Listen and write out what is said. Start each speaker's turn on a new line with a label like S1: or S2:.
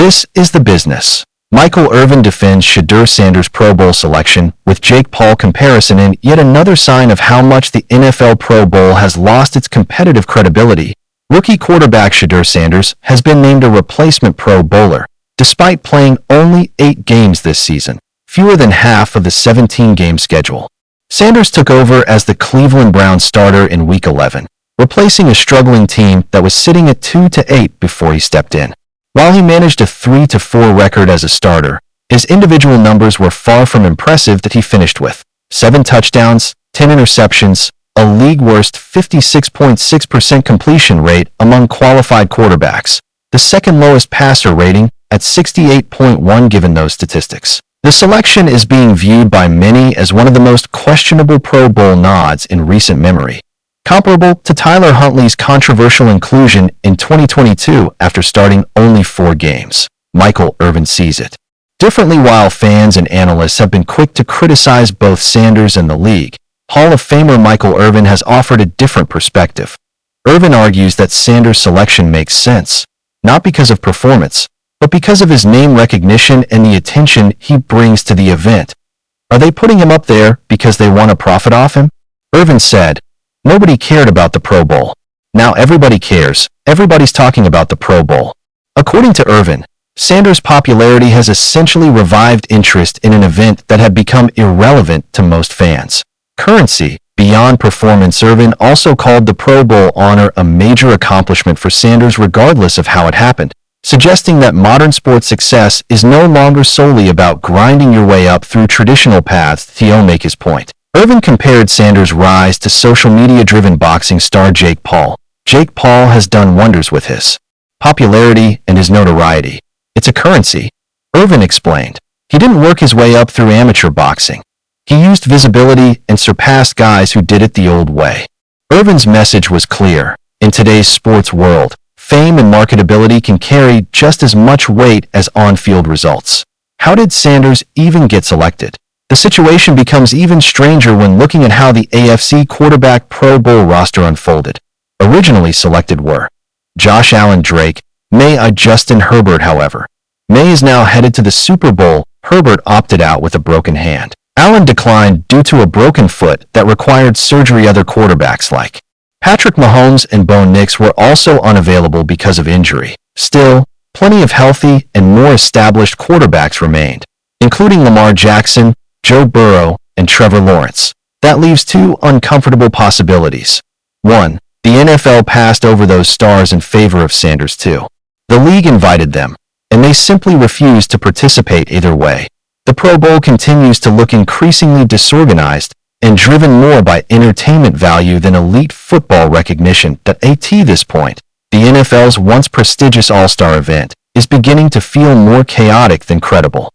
S1: This is the business. Michael Irvin defends Shedeur Sanders' Pro Bowl selection with Jake Paul comparison in yet another sign of how much the NFL Pro Bowl has lost its competitive credibility. Rookie quarterback Shedeur Sanders has been named a replacement Pro Bowler, despite playing only 8 games this season, fewer than half of the 17-game schedule. Sanders took over as the Cleveland Browns starter in Week 11, replacing a struggling team that was sitting at 2-8 before he stepped in. While he managed a 3-4 record as a starter, his individual numbers were far from impressive that he finished with 7 touchdowns, 10 interceptions, a league-worst 56.6% completion rate among qualified quarterbacks, the second lowest passer rating at 68.1 given those statistics. The selection is being viewed by many as one of the most questionable Pro Bowl nods in recent memory, comparable to Tyler Huntley's controversial inclusion in 2022 after starting only 4 games. Michael Irvin sees it differently. While fans and analysts have been quick to criticize both Sanders and the league, Hall of Famer Michael Irvin has offered a different perspective. Irvin argues that Sanders' selection makes sense, not because of performance, but because of his name recognition and the attention he brings to the event. Are they putting him up there because they want to profit off him? Irvin said, "Nobody cared about the Pro Bowl. Now everybody cares. Everybody's talking about the Pro Bowl." According to Irvin, Sanders' popularity has essentially revived interest in an event that had become irrelevant to most fans. Currency, beyond performance. Irvin also called the Pro Bowl honor a major accomplishment for Sanders regardless of how it happened, suggesting that modern sports success is no longer solely about grinding your way up through traditional paths. To make his point, Irvin compared Sanders' rise to social media-driven boxing star Jake Paul. Jake Paul has done wonders with his popularity and his notoriety. It's a currency, Irvin explained. He didn't work his way up through amateur boxing. He used visibility and surpassed guys who did it the old way. Irvin's message was clear. In today's sports world, fame and marketability can carry just as much weight as on-field results. How did Sanders even get selected? The situation becomes even stranger when looking at how the AFC quarterback Pro Bowl roster unfolded. Originally selected were Josh Allen, Drake, May, Justin Herbert. However, May is now headed to the Super Bowl. Herbert opted out with a broken hand. Allen declined due to a broken foot that required surgery. Other quarterbacks like Patrick Mahomes and Bo Nix were also unavailable because of injury. Still, plenty of healthy and more established quarterbacks remained, including Lamar Jackson, Joe Burrow, and Trevor Lawrence. That leaves 2 uncomfortable possibilities. 1. The NFL passed over those stars in favor of Sanders. 2. The league invited them, and they simply refused to participate. Either way, the Pro Bowl continues to look increasingly disorganized and driven more by entertainment value than elite football recognition. At this point, the NFL's once prestigious All-Star event is beginning to feel more chaotic than credible.